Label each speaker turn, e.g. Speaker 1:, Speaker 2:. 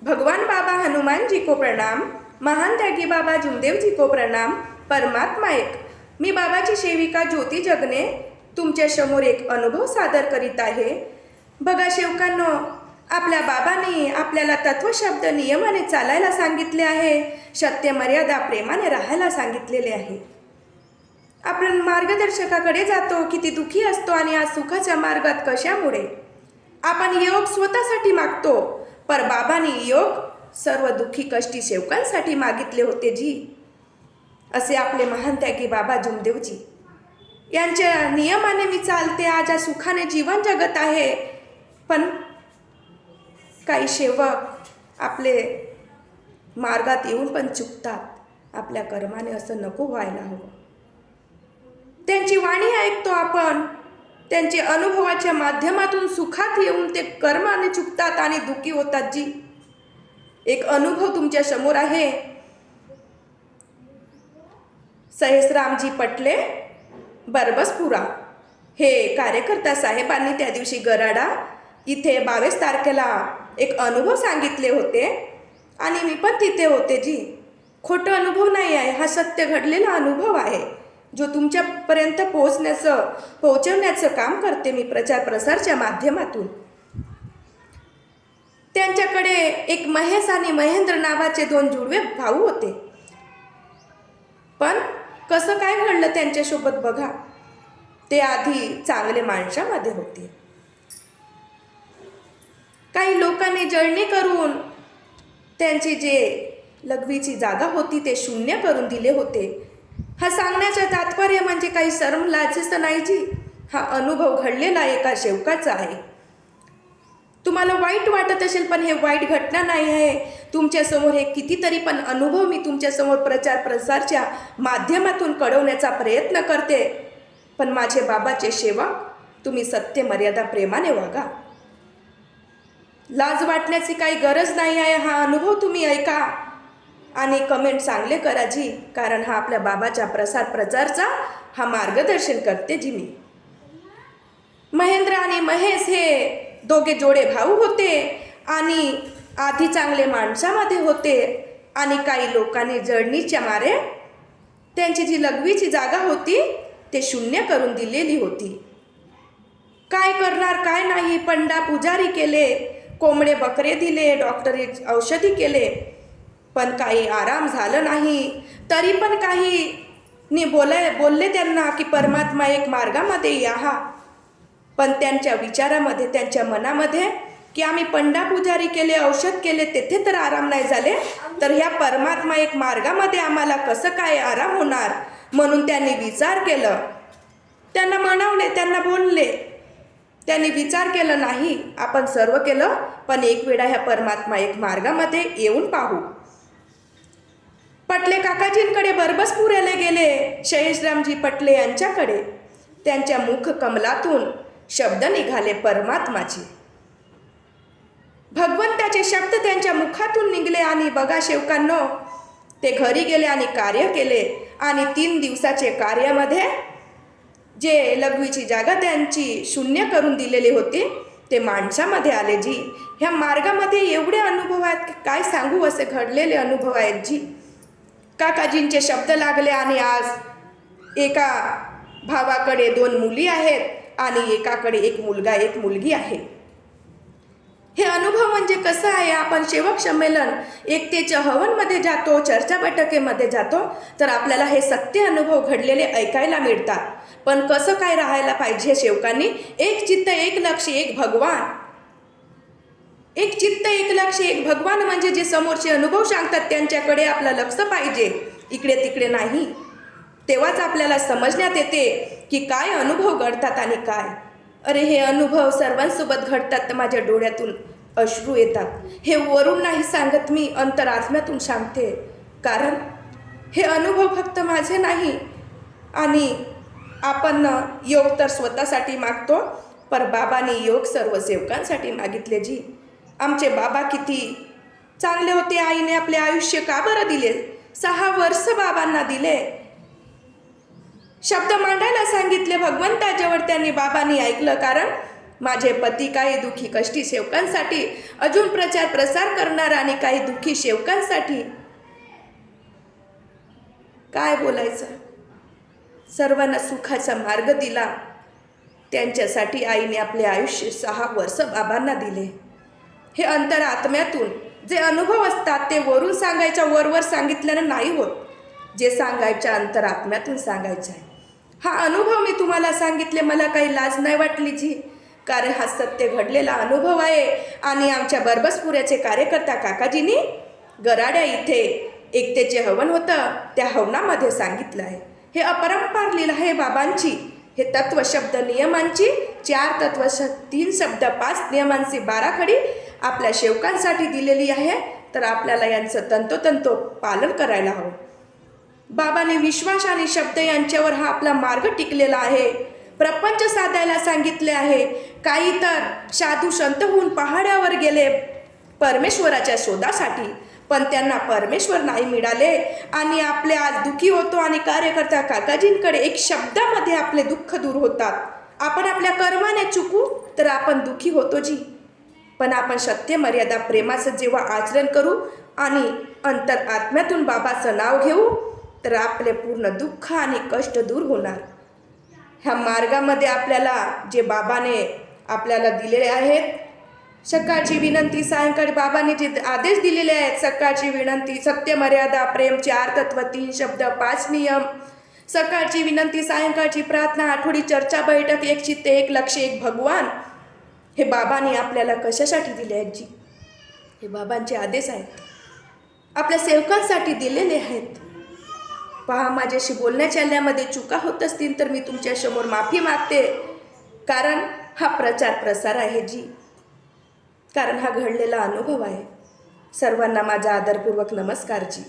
Speaker 1: भगवान बाबा हनुमान जी को प्रणाम। महान त्यागी बाबा जुमदेव जी को प्रणाम। परमात्मा एक। मी बाबाची सेविका ज्योती जगने तुमच्या समोर एक अनुभव सादर करीत आहे। बघा सेवकांनो, आपल्या बाबांनी आपल्याला तत्वशब्द नियमाने चालायला सांगितले आहे। सत्य मर्यादा प्रेमाने राहायला सांगितलेले आहे। आपण मार्गदर्शकाकडे जातो, किती दुःखी असतो आणि आज सुखाच्या मार्गात कशामुळे। आपण योग स्वतःसाठी मागतो, पर बाबांनी योग सर्व दुःखी कष्टी सेवकांसाठी मागितले होते जी। असे आपले महान त्यागी बाबा जुमदेवजी यांच्या नियमाने मी चालते, आज या सुखाने जीवन जगत आहे। पण काही सेवक आपले मार्गात येऊन पण चुकतात। आपल्या कर्माने असं नको व्हायला हवं। त्यांची वाणी ऐकतो आपण, त्यांचे अनुभवाच्या माध्यमातून सुखात येऊन ते कर्माने चुकतात आणि दुःखी होतात जी। एक अनुभव तुमच्या समोर आहे। सहेसरामजी पटले बरबसपुरा हे कार्यकर्ता साहेबांनी त्या दिवशी गराडा इथे 22 तारखेला एक अनुभव सांगितले होते आणि मी पण तिथे होते जी। खोटं अनुभव नाही आहे, हा सत्य घडलेला अनुभव आहे जो तुमच्यापर्यंत पोहोचवण्याचं काम करते मी प्रचार प्रसारच्या माध्यमातून। त्यांच्याकडे एक महेश आणि महेंद्र नावाचे 2 जुळवे भाऊ होते। पण कसं काय घडलं त्यांच्यासोबत बघा। ते आधी चांगले माणसामध्ये होते। काही लोकांनी जळणी करून त्यांची जे लघवीची जागा होती ते शून्य करून दिले होते। हा सांगण्याचं तात्पर्य म्हणजे काही शरम लाजेचं नाही जी। हा अनुभव घडलेला एका सेवकाचा आहे। तुम्हाला वाईट वाटत असेल, पण हे वाईट घटना नाही आहे। तुमच्यासमोर हे कितीतरी पण अनुभव मी तुमच्यासमोर प्रचार प्रसारच्या माध्यमातून कळवण्याचा प्रयत्न करते। पण माझे बाबाचे सेवक, तुम्ही सत्य मर्यादा प्रेमाने वागा। लाज वाटण्याची काही गरज नाही आहे। हा अनुभव तुम्ही ऐका आणि कमेंट चांगले करा जी, कारण हा आपल्या बाबाच्या प्रसार प्रचारचा हा मार्गदर्शन करते जी मी। महेंद्र आणि महेश हे दोघे जोडे भाऊ होते आणि आधी चांगले माणसामध्ये होते आणि काही लोकांनी जळणीच्या मारे त्यांची जी लघवीची जागा होती ते शून्य करून दिलेली होती। काय करणार काय नाही, पंडा पुजारी केले, कोंबडे बकरे दिले, डॉक्टरी औषधी केले, पण काही आराम झालं नाही। तरी पण काही बोलले त्यांना की परमात्मा एक मार्गामध्ये या। पण त्यांच्या विचारामध्ये, त्यांच्या मनामध्ये की आम्ही पंडा पुजारी केले, औषध केले, तेथे तर आराम नाही झाले, तर ह्या परमात्मा एक मार्गामध्ये आम्हाला कसं काय आराम होणार। म्हणून त्यांनी विचार केलं, त्यांना म्हणवले, त्यांना बोलले, त्यांनी विचार केला नाही आपण सर्व केलं, पण एक वेळा ह्या परमात्मा एक मार्गामध्ये येऊन पाहू। पटले काकाजींकडे बरबसपुऱ्याला गेले, सहेसरामजी पटले यांच्याकडे। त्यांच्या मुख कमलातून शब्द निघाले परमात्माचे। भगवंताचे शब्द त्यांच्या मुखातून निघले आणि बघा सेवकांनो, ते घरी गेले आणि कार्य केले आणि 3 दिवसाचे कार्यामध्ये जे लघवीची जागा त्यांची शून्य करून दिलेली होती ते माणसामध्ये आले जी। ह्या मार्गामध्ये एवढे अनुभव आहेत की काय सांगू, असे घडलेले अनुभव आहेत जी। काकाजींचे शब्द लागले आणि आज एका भावाकडे 2 मुली आहेत आणि एकाकडे 1 मुलगा 1 मुलगी आहे। हे अनुभव म्हणजे कसं आहे, आपण सेवक संमेलन एकतेच्या हवनमध्ये जातो, चर्चा बैठकीमध्ये जातो, तर आपल्याला हे सत्य अनुभव घडलेले ऐकायला मिळतात। पण कसं काय राहायला पाहिजे सेवकांनी, एक चित्त एक लक्ष एक भगवान। एक चित्त एक लक्ष एक भगवान म्हणजे जे समोरचे अनुभव सांगतात त्यांच्याकडे आपलं लक्ष पाहिजे, इकडे तिकडे नाही। तेव्हाच आपल्याला समजण्यात येते की काय अनुभव घडतात आणि काय। अरे हे अनुभव सर्वांसोबत घडतात तर माझ्या डोळ्यातून अश्रू येतात। हे वरून नाही सांगत मी, अंतरात्म्यातून सांगते, कारण हे अनुभव फक्त माझे नाही। आणि आपण योग तर स्वतःसाठी मागतो, पर बाबांनी योग सर्व सेवकांसाठी मागितले जी। आमचे बाबा किती चांगले होते। आईने आपले आयुष्य का बरं दिले, 6 वर्ष बाबांना दिले। शब्द मांडायला सांगितले भगवंताजवळ, त्यांनी बाबांनी ऐकलं, कारण माझे पती काही दुःखी कष्टी सेवकांसाठी, अजून प्रचार प्रसार करणारा आणि काही दुःखी सेवकांसाठी काय बोलायचं. सर्वांना सुखाचा मार्ग दिला. त्यांच्यासाठी आईने आपले आयुष्य 6 वर्ष बाबांना दिले. हे अंतरात्म्यातून जे अनुभव असतात ते वरून सांगायच्या वरवर सांगितल्यानं नाही होत. जे सांगायच्या अंतरात्म्यातून सांगायचं आहे. हा अनुभव मी तुम्हाला सांगितले, मला काही लाज नाही वाटली जी, कारण हा सत्य घडलेला अनुभव आहे. आणि आमच्या बरबसपुऱ्याचे कार्यकर्ता काकाजींनी गराड्या इथे एकतेचे हवन होतं, त्या हवनामध्ये सांगितलं आहे. हे अपरंपार लीला आहे बाबांची. हे तत्व शब्द नियमांची 4 तत्व 3 शब्द 5 नियमांची 12 खडी आपल्या सेवकांसाठी दिलेली आहे. तर आपल्याला यांचं तंतोतंत पालन करायला हवं. बाबांनी विश्वास आणि शब्द यांच्यावर हा आपला मार्ग टिकलेला आहे. प्रपंच साधायला सांगितले आहे. काही तर साधू संत होऊन पहाड्यावर गेले परमेश्वराच्या शोधासाठी, पण त्यांना परमेश्वर नाही मिळाले. आणि आपले आज दुःखी होतो आणि कार्यकर्ता काकाजींकडे एक शब्दामध्ये आपले दुःख दूर होतात. आपण आपल्या कर्माने चुकू तर आपण दुःखी होतो जी, पण आपण सत्य मर्यादा प्रेमाचं जेव्हा आचरण करू आणि अंतर आत्म्यातून बाबाचं नाव घेऊ तर आपले पूर्ण दुःख आणि कष्ट दूर होणार. ह्या मार्गामध्ये आपल्याला जे बाबाने आपल्याला दिलेले आहेत, सकाळची विनंती, सायंकाळी बाबांनी जे आदेश दिलेले आहेत, सकाळची विनंती, सत्य मर्यादा प्रेम, 4 तत्व 3 शब्द 5 नियम, सकाळची विनंती, सायंकाळची प्रार्थना, आठवडी चर्चा बैठक, एक चित्त एक लक्ष एक भगवान, हे बाबांनी आपल्याला कशासाठी दिले आहेत जी? हे बाबांचे आदेश आहेत, आपल्या सेवकांसाठी दिलेले आहेत. पहा, माझ्याशी बोलण्या चालण्यामध्ये चुका होत असतील तर मी तुमच्यासमोर माफी मागते, कारण हा प्रचार प्रसार आहे जी, कारण हा घडलेला अनुभव आहे. सर्वांना माझा आदरपूर्वक नमस्कार जी.